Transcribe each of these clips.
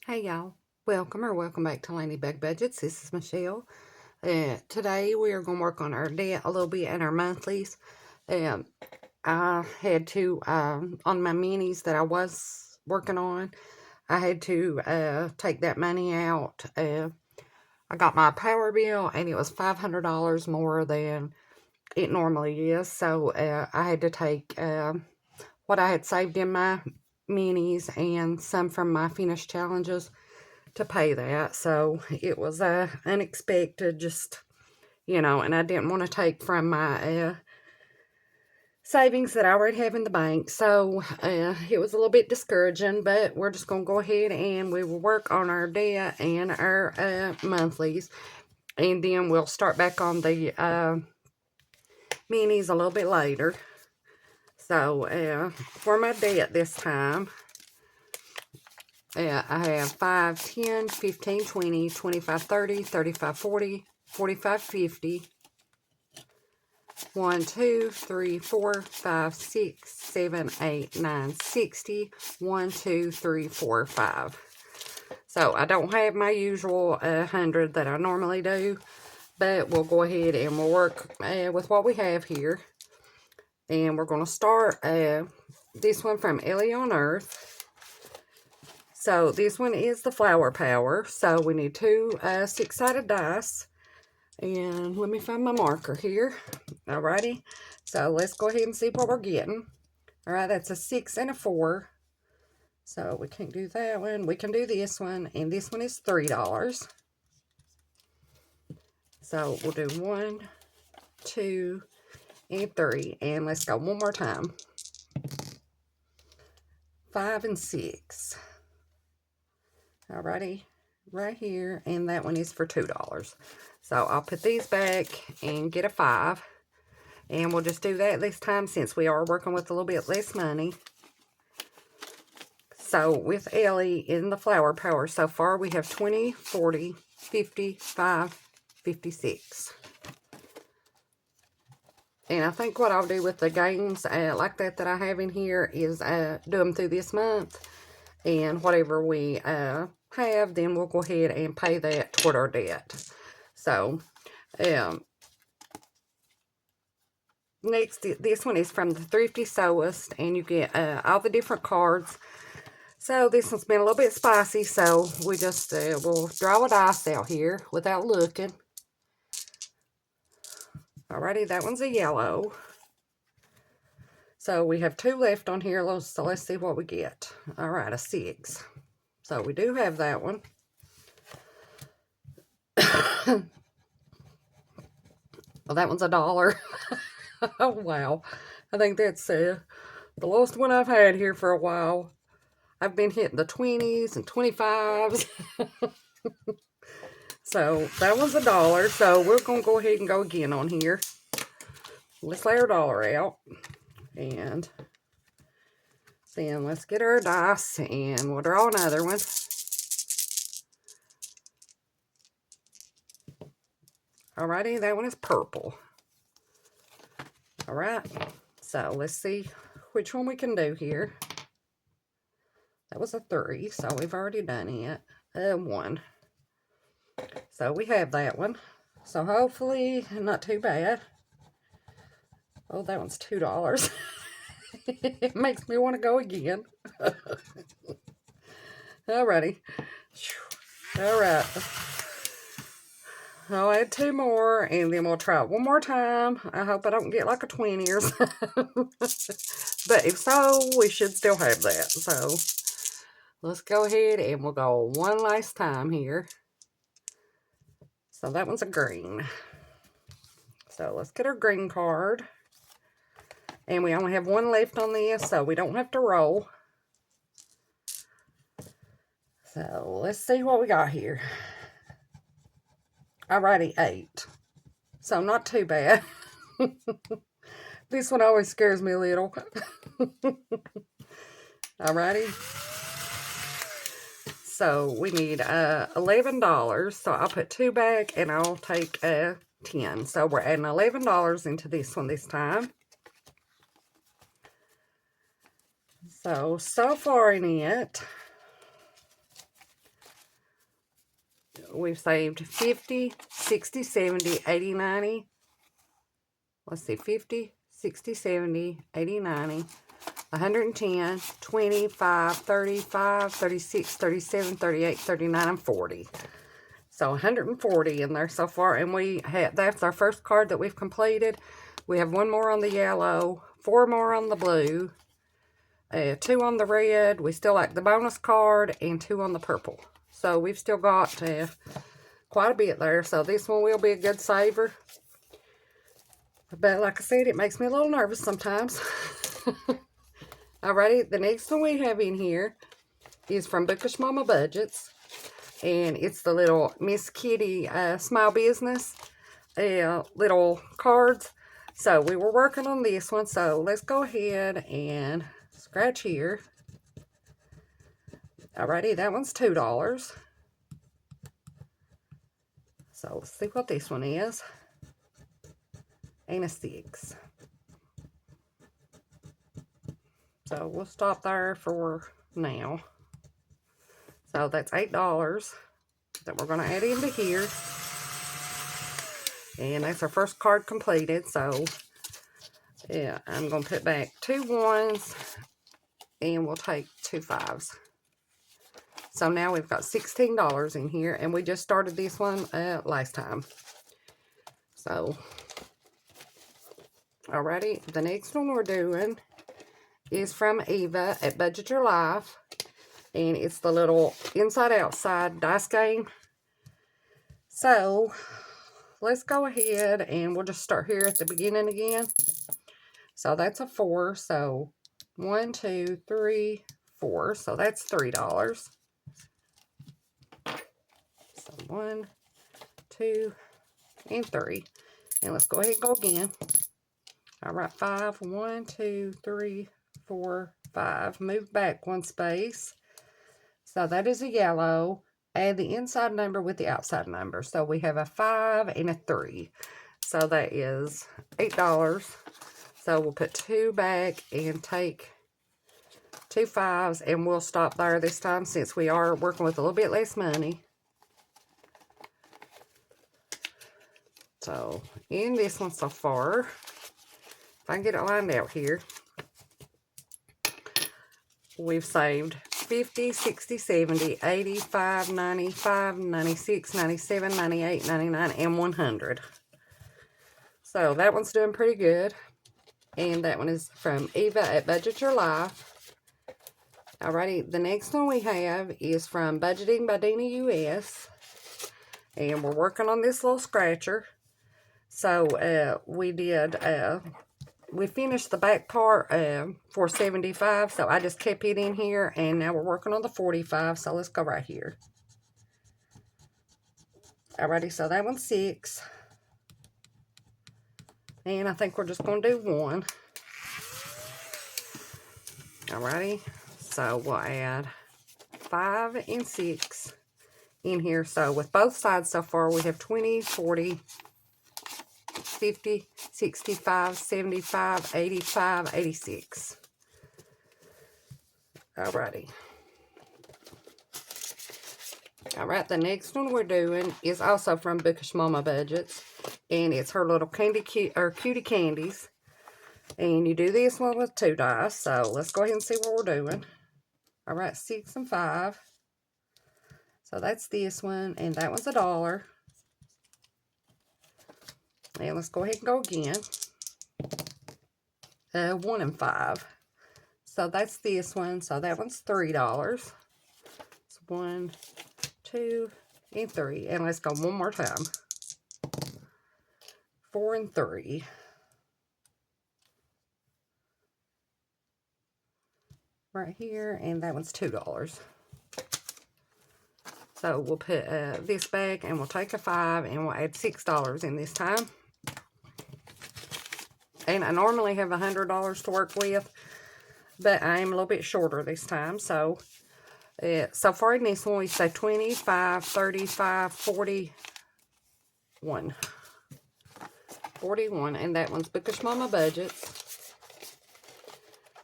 Hey y'all, welcome back to Ladybug Budgets. This is Michelle. Today we are going to work on our debt a little bit and our monthlies. Um, I had to, on my minis that I was working on, I had to take that money out. I got my power bill and it was $500 more than it normally is. So I had to take what I had saved in my minis and some from my finished challenges to pay that. So it was unexpected, just, and I didn't want to take from my savings that I already have in the bank. So it was a little bit discouraging, but we're just going to go ahead and we will work on our debt and our monthlies. And then we'll start back on the minis a little bit later. So for my debt this time, I have 5, 10, 15, 20, 25, 30, 35, 40, 45, 50, 1, 2, 3, 4, 5, 6, 7, 8, 9, 60, 1, 2, 3, 4, 5. So I don't have my usual 100 that I normally do, but we'll go ahead and we'll work with what we have here. And we're going to start this one from Ellie on Earth. So this one is the Flower Power. So we need two 6-sided dice. And let me find my marker here. Alrighty. So let's go ahead and see what we're getting. Alright, that's a 6 and a 4. So we can't do that one. We can do this one. And this one is $3. So we'll do 1, 2, and 3. And let's go one more time. 5 and 6. Alrighty. Right here. And that one is for $2. So I'll put these back and get a 5. And we'll just do that this time since we are working with a little bit less money. So with Ellie in the Flower Power so far, we have 20, 40, 55, 56. And I think what I'll do with the games like that I have in here is do them through this month. And whatever we have, then we'll go ahead and pay that toward our debt. So, next, this one is from the Thrifty Sewist. And you get all the different cards. So this one's been a little bit spicy, so we just we'll draw a dice out here without looking. Alrighty, that one's a yellow. So we have 2 left on here, so let's see what we get. Alright, a 6. So we do have that one. Well, that one's $1. Oh, wow. I think that's the lowest one I've had here for a while. I've been hitting the 20s and 25s. So that one's $1. So we're going to go ahead and go again on here. Let's lay our dollar out. And then let's get our dice and we'll draw another one. Alrighty, that one is purple. Alright, so let's see which one we can do here. That was a 3, so we've already done it. 1. So we have that one. So hopefully not too bad. Oh, that one's $2. It makes me want to go again. Alrighty. Alright. I'll add 2 more, and then we'll try it one more time. I hope I don't get like a 20 or something. But if so, we should still have that. So, let's go ahead and we'll go one last time here. So, that one's a green. So, let's get our green card. And we only have 1 left on this, so we don't have to roll. So, let's see what we got here. Alrighty, 8. So, not too bad. This one always scares me a little. Alrighty. So, we need $11. So, I'll put 2 back and I'll take 10. So, we're adding $11 into this one this time. So far in it, we've saved 50, 60, 70, 80, 90. Let's see, 50, 60, 70, 80, 90, 110, 25, 35, 36, 37, 38, 39, and 40. So 140 in there so far, and that's our first card that we've completed. We have one more on the yellow, 4 more on the blue, 2 on the red. We still like the bonus card, and 2 on the purple. So we've still got quite a bit there. So this one will be a good saver. But like I said, it makes me a little nervous sometimes. Alrighty, the next one we have in here is from Bookish Mama Budgets. And it's the little Miss Kitty Small Business little cards. So we were working on this one. So let's go ahead and scratch here. Alrighty, that one's $2. So let's see what this one is. And a 6. So we'll stop there for now. So that's $8 that we're going to add into here. And that's our first card completed. So yeah, I'm going to put back 2 1s and we'll take 2 5s. So now we've got $16 in here, and we just started this one last time. So, alrighty, the next one we're doing is from Eva at Budget Your Life. And it's the little inside-outside dice game. So, let's go ahead and we'll just start here at the beginning again. So, that's a 4. So, 1, 2, 3, 4. So, that's $3. So, 1, 2, and 3. And let's go ahead and go again. Alright, 5. 1, 2, 3, 4, 5. Move back 1 space. So that is a yellow. Add the inside number with the outside number. So we have a 5 and a 3. So that is $8. So we'll put 2 back and take 2 5s. And we'll stop there this time since we are working with a little bit less money. So in this one so far, if I can get it lined out here, we've saved 50, 60, 70, 85, 95, 96, 97, 98, 99, and 100. So that one's doing pretty good. And that one is from Eva at Budget Your Life. Alrighty, the next one we have is from Budgeting by Dina US. And we're working on this little scratcher. So we finished the back part for 75, so I just kept it in here, and now we're working on the 45, so let's go right here. Alrighty, so that one's 6. And I think we're just going to do 1. Alrighty, so we'll add 5 and 6 in here. So with both sides so far, we have 20, 40, 50, 65, 75, 85, 86. Alrighty. Alright, the next one we're doing is also from Bookish Mama Budgets. And it's her little cutie candies. And you do this one with 2 dice. So let's go ahead and see what we're doing. Alright, 6 and 5. So that's this one. And that one's $1. And let's go ahead and go again. 1 and 5. So that's this one. So that one's $3. So 1, 2, and 3. And let's go one more time. 4 and 3. Right here. And that one's $2. So we'll put this back, and we'll take a 5, and we'll add $6 in this time. And I normally have $100 to work with, but I am a little bit shorter this time. So, so far in this one, we say 25, 35, 41. 41, and that one's Bookish Mama Budgets.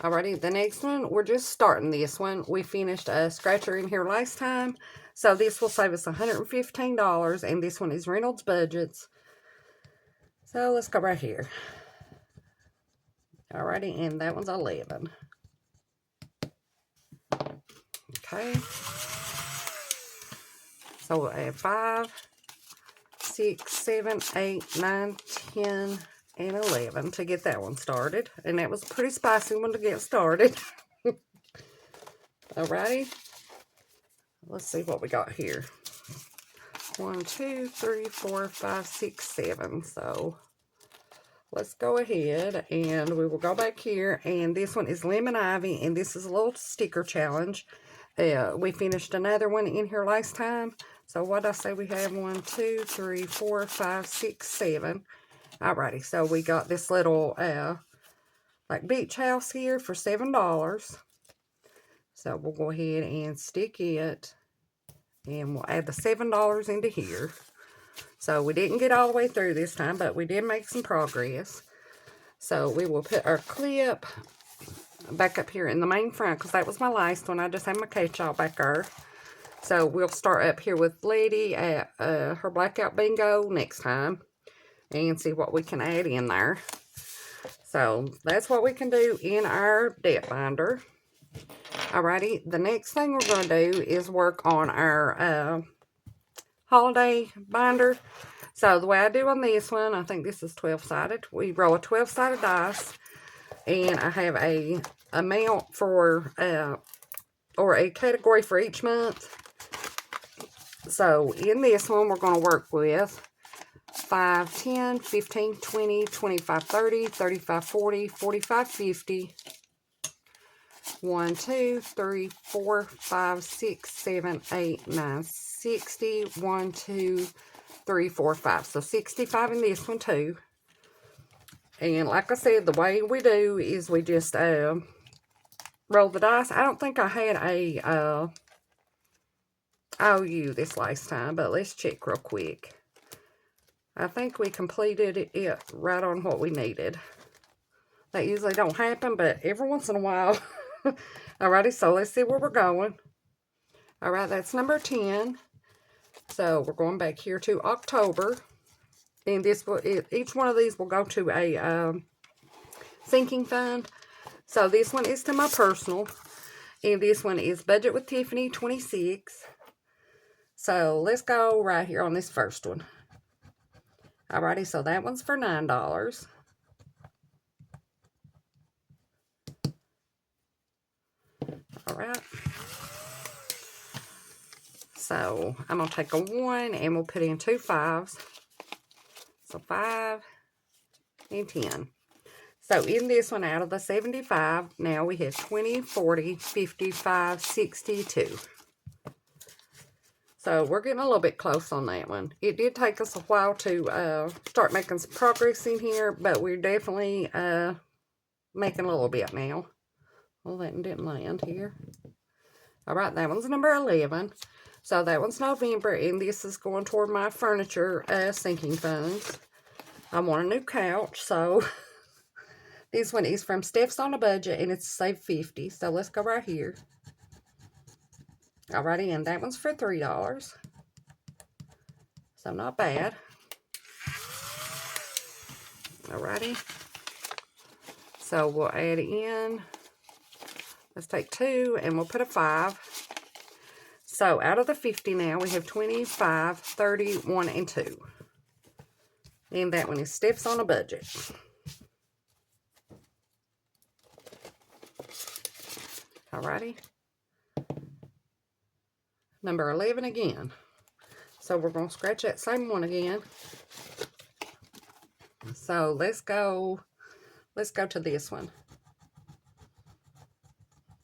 Alrighty, the next one, we're just starting this one. We finished a scratcher in here last time. So this will save us $115, and this one is Reynolds Budgets. So let's go right here. Alrighty, and that one's 11. Okay. So we'll add 5, 6, 7, 8, 9, 10, and 11 to get that one started. And that was a pretty spicy one to get started. Alrighty. Let's see what we got here. 1, 2, 3, 4, 5, 6, 7. So let's go ahead and we will go back here. And this one is Lemon Ivy, and this is a little sticker challenge. We finished another one in here last time. So what did I say we have? 1, 2, 3, 4, 5, 6, 7. Alrighty, so we got this little like beach house here for $7. So we'll go ahead and stick it, and we'll add the $7 into here. So we didn't get all the way through this time, but we did make some progress. So we will put our clip back up here in the main front, because that was my last one. I just have my catch-all back there. So we'll start up here with Lady at her Blackout Bingo next time, and see what we can add in there. So that's what we can do in our debt binder. Alrighty, the next thing we're going to do is work on our holiday binder. So the way I do on this one, I think this is 12-sided. We roll a 12-sided dice, and I have a amount for, or a category for each month. So in this one, we're going to work with 5, 10, 15, 20, 25, 30, 35, 40, 45, 50, 1, 2, 3, 4, 5, 6, 7, 8, 9, 60, 1, 2, 3, 4, 5. So 65 in this one too. And like I said, the way we do is we just roll the dice. I don't think I had a IOU this last time, but let's check real quick. I think we completed it right on what we needed. That usually don't happen, but every once in a while. Alrighty, so let's see where we're going. Alright, that's number 10. So we're going back here to October. And this will, each one of these will go to a sinking fund. So this one is to my personal. And this one is Budget with Tiffany 26. So let's go right here on this first one. Alrighty, so that one's for $9. Alright. So I'm going to take a 1 and we'll put in 2 5s. So 5 and 10. So in this one, out of the 75, now we have 20, 40, 55, 62. So we're getting a little bit close on that one. It did take us a while to start making some progress in here, but we're definitely making a little bit now. Well, that didn't land here. All right, that one's number 11. So that one's November, and this is going toward my furniture sinking funds. I want a new couch, so this one is from Steph's on a Budget, and it's Save 50. So let's go right here. Alrighty, and that one's for $3. So not bad. Alrighty. So we'll add in, let's take 2, and we'll put a 5. So out of the 50 now, we have 25, 30, 1, and 2. And that one is Steph's on a Budget. Alrighty. Number 11 again. So we're going to scratch that same one again. So let's go to this one.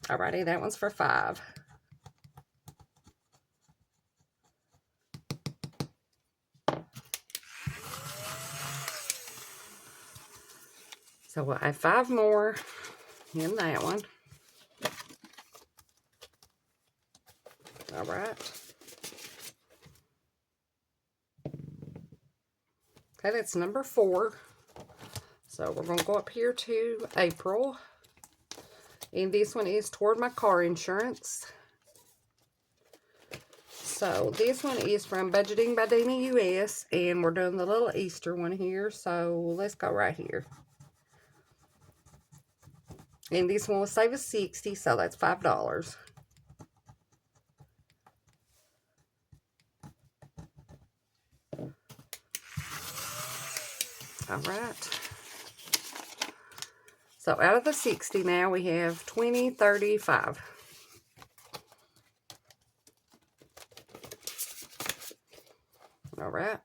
Alrighty, that one's for 5. So we'll add 5 more in that one. Alright. Okay, that's number 4. So we're going to go up here to April. And this one is toward my car insurance. So this one is from Budgeting by Dina US, and we're doing the little Easter one here. So let's go right here. And this one will save us $60, so that's $5. All right. So out of the 60 now, we have 20, 35. All right.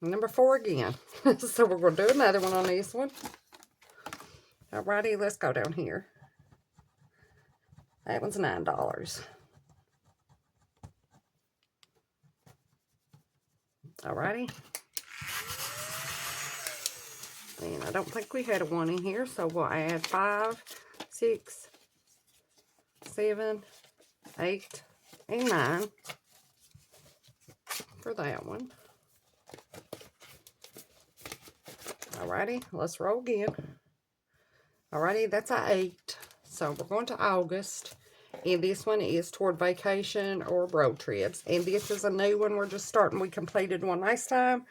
Number 4 again. So we're going to do another one on this one. Alrighty, let's go down here. That one's $9. Alrighty. And I don't think we had a 1 in here, so we'll add 5, 6, 7, 8, and 9 for that one. Alrighty, let's roll again. Alrighty, that's an 8. So we're going to August. And this one is toward vacation or road trips. And this is a new one. We're just starting. We completed one last time.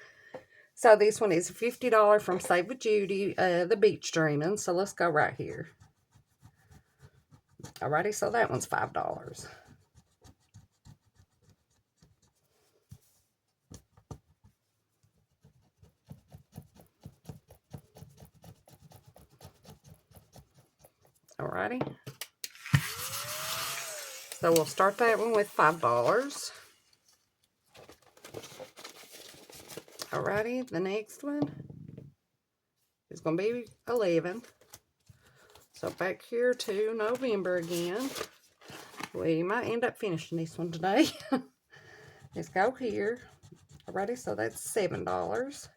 So this one is $50 from Save with Judy, the beach dreaming. So let's go right here. Alrighty, so that one's $5. Alrighty. So we'll start that one with $5. Alrighty, the next one is going to be 11. So back here to November again. We might end up finishing this one today. Let's go here. Alrighty, so that's $7.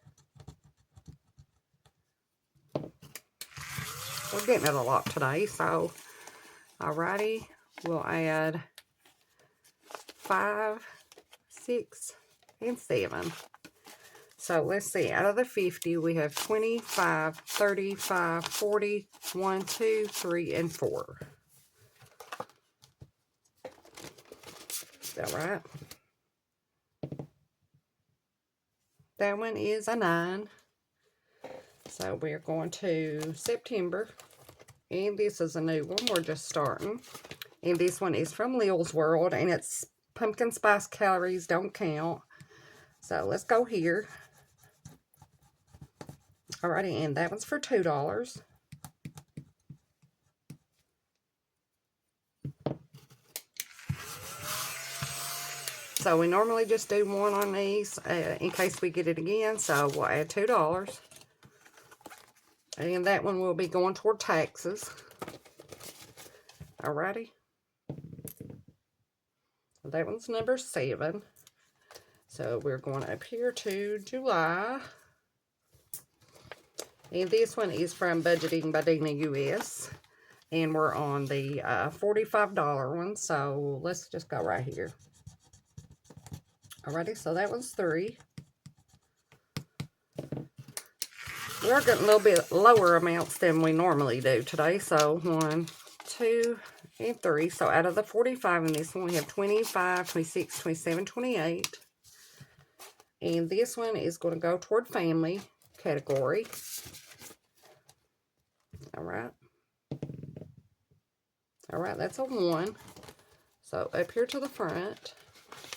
We're getting it a lot today, so alrighty, we'll add 5, 6, and 7. So let's see, out of the 50, we have 25, 35, 40, 1, 2, 3, and 4. Is that right? That one is a 9. So we're going to September. And this is a new one. We're just starting. And this one is from Lil's World. And it's pumpkin spice calories don't count. So let's go here. Alrighty, and that one's for $2. So we normally just do 1 on these in case we get it again. So we'll add $2. And that one will be going toward taxes. Alrighty. That one's number 7. So we're going up here to July. And this one is from Budgeting by Dina US. And we're on the $45 one. So let's just go right here. Alrighty, so that one's 3. We are getting a little bit lower amounts than we normally do today. So 1, 2, and 3. So out of the 45 in this one, we have 25, 26, 27, 28. And this one is going to go toward family category. Alright. Alright, that's a 1. So up here to the front.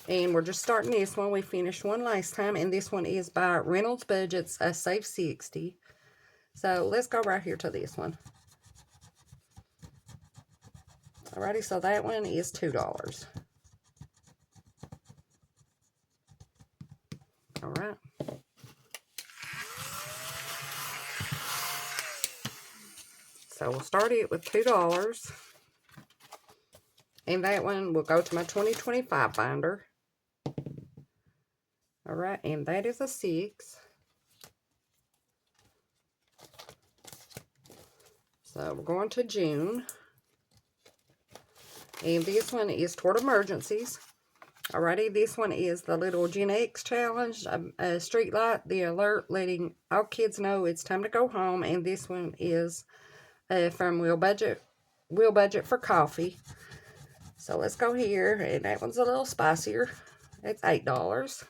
And we're just starting this one. We finished one last time. And this one is by Reynolds Budgets, Save 60. So let's go right here to this one. Alrighty, so that one is $2. Alright. So we'll start it with $2. And that one will go to my 2025 binder. Alright, and that is a 6. So we're going to June. And this one is toward emergencies. Alrighty, this one is the little Gen X challenge, street light, the alert letting all kids know it's time to go home. And this one is from We'll Budget for Coffee. So let's go here, and that one's a little spicier. It's $8.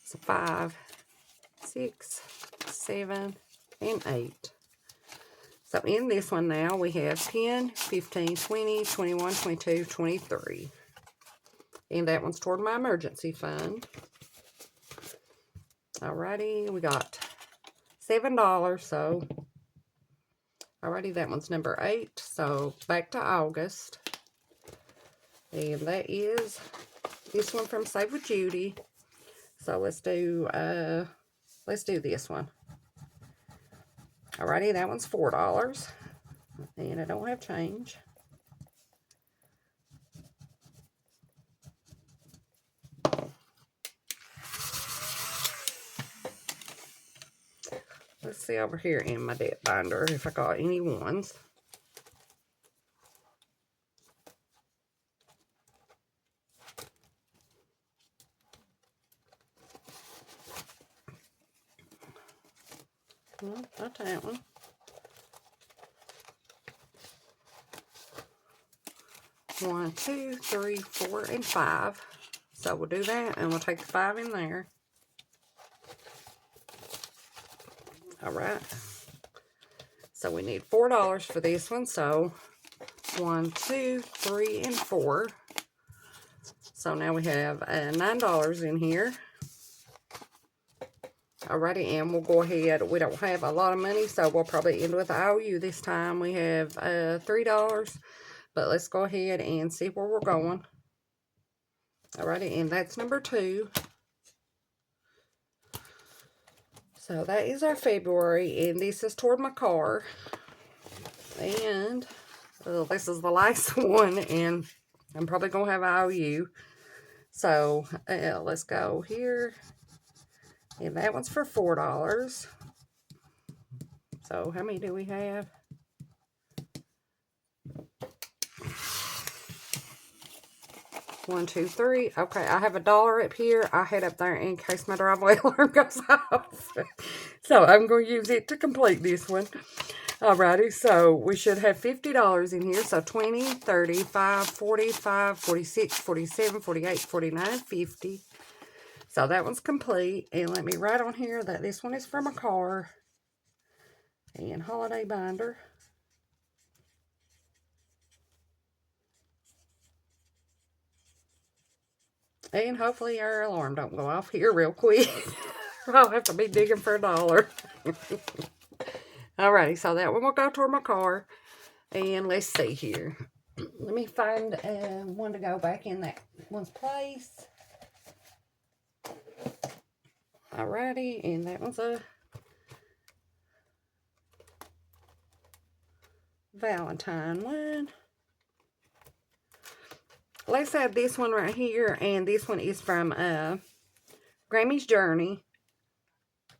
So 5, 6, 7, and 8. So in this one now, we have 10, 15, 20, 21, 22, 23. And that one's toward my emergency fund. Alrighty, we got $7, so alrighty, that one's number 8. So back to August. And that is this one from Save with Judy. So let's do this one. Alrighty, that one's $4. And I don't have change. Let's see over here in my debt binder if I got any ones. No, not that one. One, 2, 3, 4, and 5. So we'll do that, and we'll take the 5 in there. Alright. So we need $4 for this one. So 1, 2, 3, and 4. So now we have $9 in here. Alrighty, and we'll go ahead. We don't have a lot of money, so we'll probably end with IOU this time. We have $3, but let's go ahead and see where we're going. Alrighty, and that's number 2. So that is our February, and this is toward my car. And this is the last one, and I'm probably going to have IOU. So let's go here. And that one's for $4. So how many do we have? One, 2, 3. Okay, I have $1 up here. I had up there in case my driveway alarm goes off. So I'm going to use it to complete this one. Alrighty, so we should have $50 in here. So 20, 35, 45, 46, 47, 48, 49, 50. So that one's complete. And let me write on here that this one is for my car. And holiday binder. And hopefully our alarm don't go off here real quick. I'll have to be digging for $1. Alrighty, so that one will go toward my car. And let's see here. Let me find one to go back in that one's place. Alrighty, and that one's a Valentine one. Let's have this one right here, and this one is from Grammy's Journey.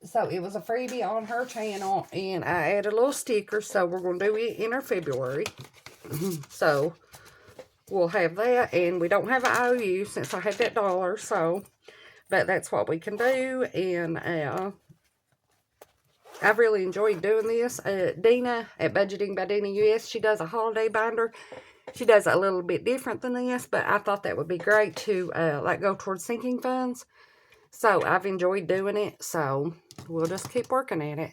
So it was a freebie on her channel, and I added a little sticker, so we're going to do it in our February. So we'll have that, and we don't have an IOU since I had that $1, so, but that's what we can do, and I've really enjoyed doing this. Dina at Budgeting by Dina US, she does a holiday binder. She does it a little bit different than this, but I thought that would be great to like go towards sinking funds. So I've enjoyed doing it, so we'll just keep working at it.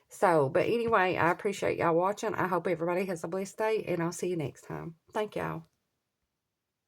So, but anyway, I appreciate y'all watching. I hope everybody has a blessed day, and I'll see you next time. Thank y'all.